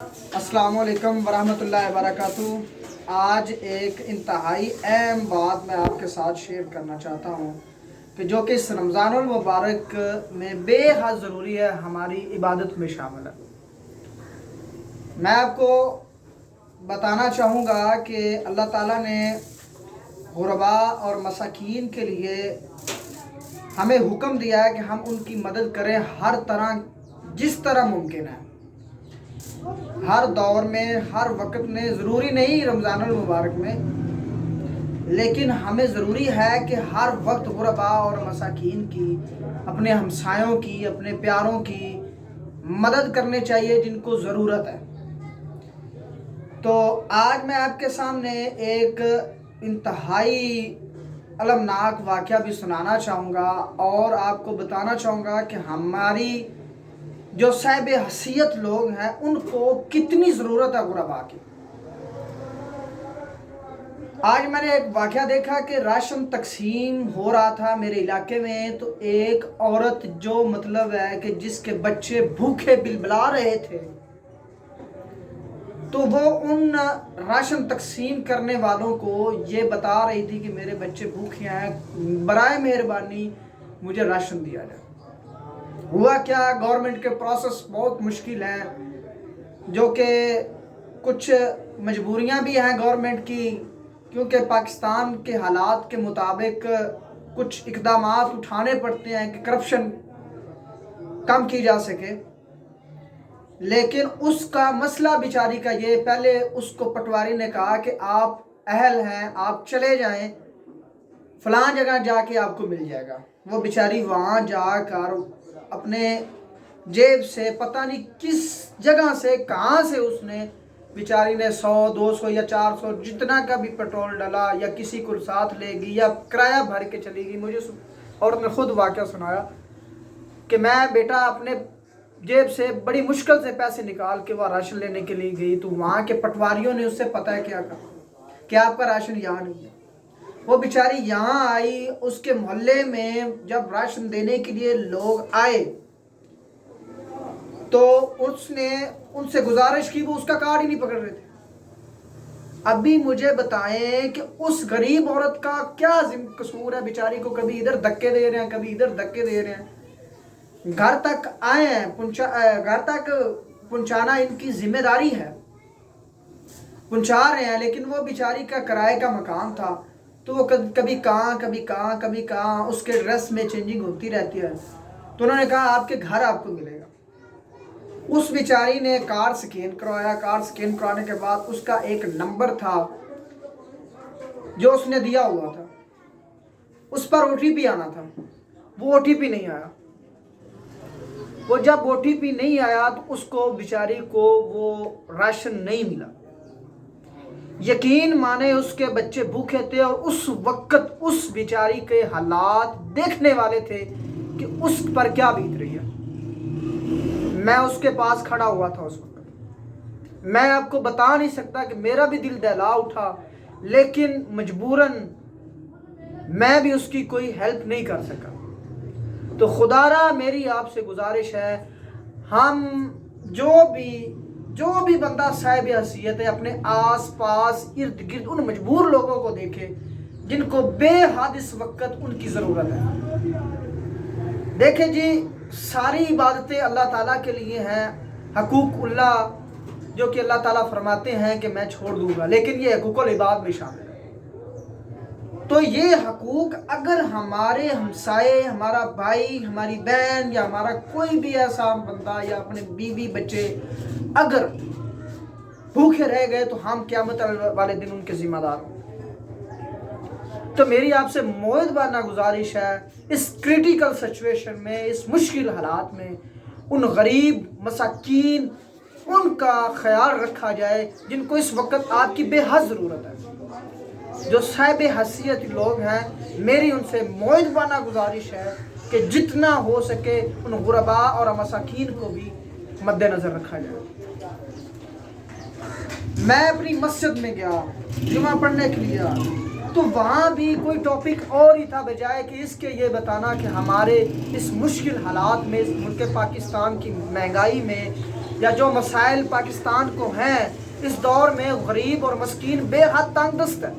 अस्सलाम वालेकुम वरहमतुल्लाहि वबरकातुहू। आज एक इंतहाई अहम बात मैं आपके साथ शेयर करना चाहता हूँ कि जो कि इस रमज़ानुल मुबारक में बेहद ज़रूरी है, हमारी इबादत में शामिल है। मैं आपको बताना चाहूँगा कि अल्लाह ताला ने गुरबा और मसाकीन के लिए हमें हुक्म दिया है कि हम उनकी मदद करें हर तरह, जिस तरह मुमकिन है, हर दौर में, हर वक्त में। ज़रूरी नहीं रमज़ानुल मुबारक में, लेकिन हमें ज़रूरी है कि हर वक्त गुरबा और मसाकीन की, अपने हमसायों की, अपने प्यारों की मदद करनी चाहिए जिनको ज़रूरत है। तो आज मैं आपके सामने एक इंतहाई अलमनाक वाक़या भी सुनाना चाहूँगा और आपको बताना चाहूँगा कि हमारी जो साहिब हसीयत लोग हैं उनको कितनी ज़रूरत है गुरबा की। आज मैंने एक वाक़या देखा कि राशन तकसीम हो रहा था मेरे इलाके में, तो एक औरत जो मतलब है कि जिसके बच्चे भूखे बिलबिला रहे थे, तो वो उन राशन तकसीम करने वालों को ये बता रही थी कि मेरे बच्चे भूखे हैं, बराए मेहरबानी मुझे राशन दिया जाए। हुआ क्या, गवर्नमेंट के प्रोसेस बहुत मुश्किल हैं, जो कि कुछ मजबूरियां भी हैं गवर्नमेंट की, क्योंकि पाकिस्तान के हालात के मुताबिक कुछ इक़दामात उठाने पड़ते हैं कि करप्शन कम की जा सके। लेकिन उसका मसला बेचारी का ये, पहले उसको पटवारी ने कहा कि आप अहल हैं, आप चले जाएं, फलां जगह जाके आपको मिल जाएगा। वो बेचारी वहाँ जाकर अपने जेब से पता नहीं किस जगह से, कहाँ से उसने बेचारी ने 100, 200 या 400 जितना का भी पेट्रोल डाला, या किसी को साथ ले गई या किराया भर के चली गई। मुझे औरत ने खुद वाक़या सुनाया कि मैं बेटा अपने जेब से बड़ी मुश्किल से पैसे निकाल के वह राशन लेने के लिए गई, तो वहाँ के पटवारियों ने उससे पता है क्या कहा कि आपका राशन यहाँ नहीं है। वो बेचारी यहाँ आई, उसके मोहल्ले में जब राशन देने के लिए लोग आए तो उसने उनसे गुजारिश की, वो उसका कार्ड ही नहीं पकड़ रहे थे। अभी मुझे बताएं कि उस गरीब औरत का क्या कसूर है, बेचारी को कभी इधर धक्के दे रहे हैं, कभी इधर धक्के दे रहे हैं, घर तक आए हैं, घर तक पहुंचाना इनकी जिम्मेदारी है, पहुंचा रहे हैं। लेकिन वो बेचारी का किराए का मकान था, तो वो कभी कहाँ कभी कहाँ कभी कहाँ, उसके ड्रेस में चेंजिंग होती रहती है। तो उन्होंने कहा आपके घर आपको मिलेगा। उस बेचारी ने कार्ड स्कैन करवाया। कार्ड स्कैन करवाने के बाद उसका एक नंबर था जो उसने दिया हुआ था, उस पर OTP आना था। वो OTP नहीं आया। वो जब OTP नहीं आया तो उसको बेचारी को वो राशन नहीं मिला। यकीन माने उसके बच्चे भूखे थे और उस वक्त उस बेचारी के हालात देखने वाले थे कि उस पर क्या बीत रही है। मैं उसके पास खड़ा हुआ था उस वक्त। मैं आपको बता नहीं सकता कि मेरा भी दिल दहला उठा, लेकिन मजबूरन मैं भी उसकी कोई हेल्प नहीं कर सका। तो खुदारा मेरी आपसे गुजारिश है, हम जो भी बंदा साहिब हसीयत है, अपने आस पास इर्द गिर्द उन मजबूर लोगों को देखे जिनको बेहद इस वक्त उनकी ज़रूरत है। देखें जी, सारी इबादतें अल्लाह ताला के लिए हैं, हकूक़ुल्लाह जो कि अल्लाह ताला फरमाते हैं कि मैं छोड़ दूंगा, लेकिन ये हकूक़ुल इबाद में शामिल है। तो ये हकूक़ अगर हमारे हमसाए, हमारा भाई, हमारी बहन या हमारा कोई भी ऐसा बंदा या अपने बीवी बच्चे अगर भूखे रह गए तो हम क़यामत वाले दिन उनके ज़िम्मेदार हों। तो मेरी आपसे मोअद्दबाना गुजारिश है, इस क्रिटिकल सिचुएशन में, इस मुश्किल हालात में उन गरीब मसाकीन उनका ख्याल रखा जाए जिनको इस वक्त आपकी बेहद ज़रूरत है। जो साहिब हसीयत लोग हैं, मेरी उनसे मोअद्दबाना गुजारिश है कि जितना हो सके उन गुरबा और मसाकीन को भी मद्देनज़र रखा जाए। मैं अपनी मस्जिद में गया जुमा पढ़ने के लिए, तो वहाँ भी कोई टॉपिक और ही था बजाय कि इसके ये बताना कि हमारे इस मुश्किल हालात में, इस मुल्क पाकिस्तान की महंगाई में یا جو مسائل پاکستان کو ہیں اس دور میں غریب اور مسکین بے حد تنگ دست ہے،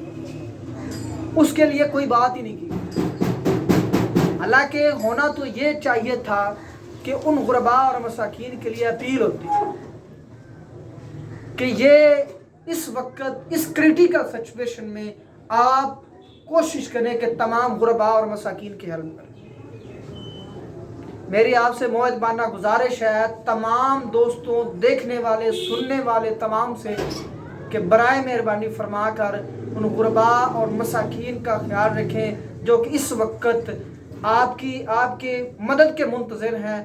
اس کے لیے کوئی بات ہی نہیں کی۔ حالانکہ ہونا تو یہ چاہیے تھا کہ ان غرباء اور مساکین کے لیے اپیل ہوتی کہ یہ اس وقت اس کریٹیکل سچویشن میں آپ کوشش کریں کہ تمام غرباء اور مساکین کی ہیلپ کریں۔ میری آپ سے معتبانہ گزارش ہے تمام دوستوں، دیکھنے والے، سننے والے تمام سے کہ برائے مہربانی فرما کر ان غرباء اور مساکین کا خیال رکھیں جو کہ اس وقت آپ کے مدد کے منتظر ہیں۔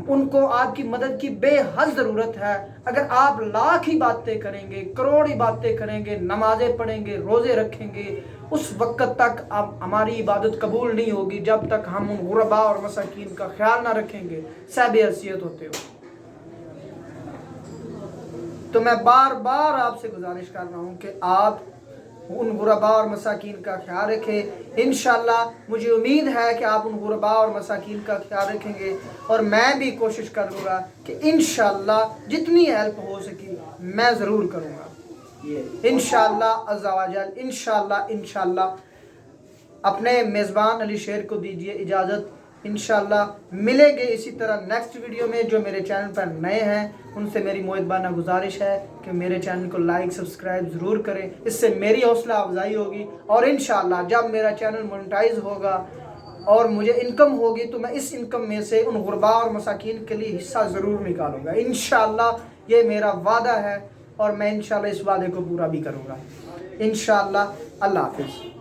ان کو آپ کی مدد کی بے حد ضرورت ہے۔ اگر آپ لاکھ ہی باتیں کریں گے، کروڑ ہی باتیں کریں گے، نمازیں پڑھیں گے، روزے رکھیں گے، اس وقت تک اب ہماری عبادت قبول نہیں ہوگی جب تک ہم ان غرباء اور مساکین کا خیال نہ رکھیں گے صاحب حیثیت ہوتے ہو۔ تو میں بار بار آپ سے گزارش کر رہا ہوں کہ آپ ان غرباء اور مساکین کا خیال رکھیں۔ انشاءاللہ مجھے امید ہے کہ آپ ان غرباء اور مساکین کا خیال رکھیں گے، اور میں بھی کوشش کروں گا کہ انشاءاللہ جتنی ہیلپ ہو سکی میں ضرور کروں گا انشاءاللہ عز و جل۔ انشاءاللہ اپنے میزبان علی شیر کو دیجیے اجازت۔ انشاءاللہ ملیں گے اسی طرح نیکسٹ ویڈیو میں۔ جو میرے چینل پر نئے ہیں ان سے میری معتبانہ گزارش ہے کہ میرے چینل کو لائک سبسکرائب ضرور کریں، اس سے میری حوصلہ افزائی ہوگی، اور انشاءاللہ جب میرا چینل مونٹائز ہوگا اور مجھے انکم ہوگی تو میں اس انکم میں سے ان غرباء اور مساکین کے لیے حصہ ضرور نکالوں گا انشاءاللہ۔ یہ میرا وعدہ ہے اور میں انشاءاللہ اس وعدے کو پورا بھی کروں گا انشاءاللہ۔ اللہ حافظ۔